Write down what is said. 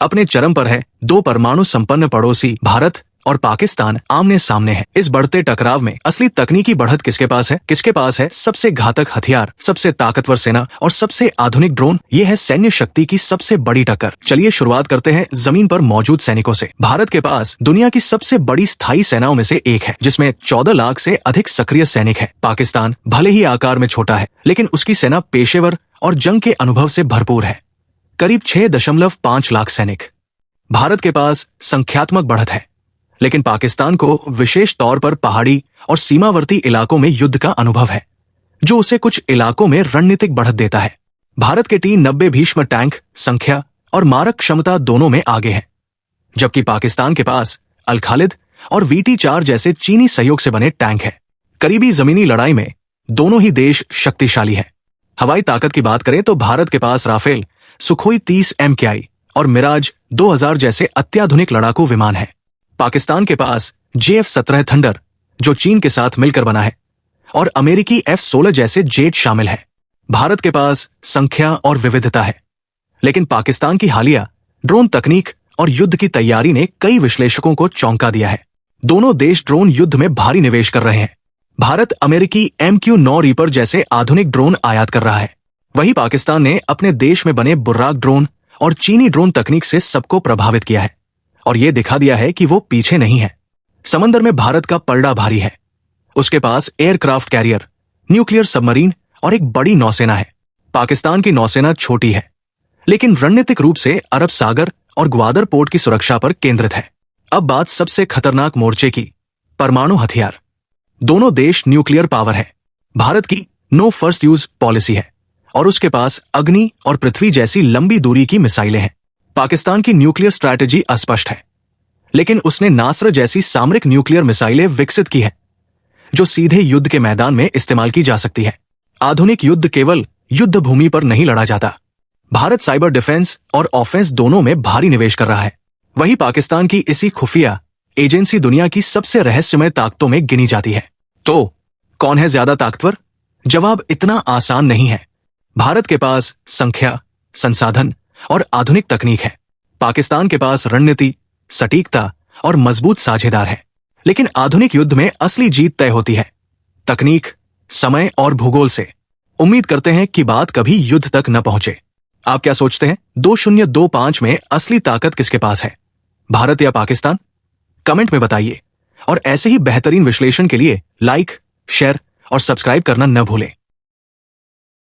अपने चरम पर है। दो परमाणु संपन्न पड़ोसी भारत और पाकिस्तान आमने सामने हैं। इस बढ़ते टकराव में असली तकनीकी बढ़त किसके पास है? किसके पास है सबसे घातक हथियार, सबसे ताकतवर सेना और सबसे आधुनिक ड्रोन? ये है सैन्य शक्ति की सबसे बड़ी टक्कर। चलिए शुरुआत करते हैं जमीन पर मौजूद सैनिकों से। भारत के पास दुनिया की सबसे बड़ी स्थायी सेनाओं में से एक है, जिसमें 14 लाख से अधिक सक्रिय सैनिक है। पाकिस्तान भले ही आकार में छोटा है, लेकिन उसकी सेना पेशेवर और जंग के अनुभव से भरपूर है। करीब 6.5 लाख सैनिक। भारत के पास संख्यात्मक बढ़त है, लेकिन पाकिस्तान को विशेष तौर पर पहाड़ी और सीमावर्ती इलाकों में युद्ध का अनुभव है, जो उसे कुछ इलाकों में रणनीतिक बढ़त देता है। भारत के T-90 भीष्म टैंक संख्या और मारक क्षमता दोनों में आगे है, जबकि पाकिस्तान के पास अल खालिद और VT-4 जैसे चीनी सहयोग से बने टैंक है। करीबी जमीनी लड़ाई में दोनों ही देश शक्तिशाली है। हवाई ताकत की बात करें तो भारत के पास राफेल, सुखोई 30 MKI और मिराज 2000 जैसे अत्याधुनिक लड़ाकू विमान है। पाकिस्तान के पास JF-17 थंडर, जो चीन के साथ मिलकर बना है, और अमेरिकी F-16 जैसे जेट शामिल है। भारत के पास संख्या और विविधता है, लेकिन पाकिस्तान की हालिया ड्रोन तकनीक और युद्ध की तैयारी ने कई विश्लेषकों को चौंका दिया है। दोनों देश ड्रोन युद्ध में भारी निवेश कर रहे हैं। भारत अमेरिकी MQ-9 रीपर जैसे आधुनिक ड्रोन आयात कर रहा है, वहीं पाकिस्तान ने अपने देश में बने बुर्राक ड्रोन और चीनी ड्रोन तकनीक से सबको प्रभावित किया है और ये दिखा दिया है कि वो पीछे नहीं है। समंदर में भारत का पलड़ा भारी है। उसके पास एयरक्राफ्ट कैरियर, न्यूक्लियर सबमरीन और एक बड़ी नौसेना है। पाकिस्तान की नौसेना छोटी है, लेकिन रणनीतिक रूप से अरब सागर और ग्वादर पोर्ट की सुरक्षा पर केंद्रित है। अब बात सबसे खतरनाक मोर्चे की, परमाणु हथियार। दोनों देश न्यूक्लियर पावर है। भारत की नो फर्स्ट यूज पॉलिसी है और उसके पास अग्नि और पृथ्वी जैसी लंबी दूरी की मिसाइलें हैं। पाकिस्तान की न्यूक्लियर स्ट्रैटेजी अस्पष्ट है, लेकिन उसने नास्र जैसी सामरिक न्यूक्लियर मिसाइलें विकसित की है, जो सीधे युद्ध के मैदान में इस्तेमाल की जा सकती है। आधुनिक युद्ध केवल युद्ध भूमि पर नहीं लड़ा जाता। भारत साइबर डिफेंस और ऑफेंस दोनों में भारी निवेश कर रहा है। वहीं पाकिस्तान की इसी खुफिया एजेंसी दुनिया की सबसे रहस्यमय ताकतों में गिनी जाती है। तो कौन है ज्यादा ताकतवर? जवाब इतना आसान नहीं है। भारत के पास संख्या, संसाधन और आधुनिक तकनीक है। पाकिस्तान के पास रणनीति, सटीकता और मजबूत साझेदार है। लेकिन आधुनिक युद्ध में असली जीत तय होती है तकनीक, समय और भूगोल से। उम्मीद करते हैं कि बात कभी युद्ध तक न पहुंचे। आप क्या सोचते हैं? 2025 में असली ताकत किसके पास है, भारत या पाकिस्तान? कमेंट में बताइए और ऐसे ही बेहतरीन विश्लेषण के लिए लाइक, शेयर और सब्सक्राइब करना न भूलें।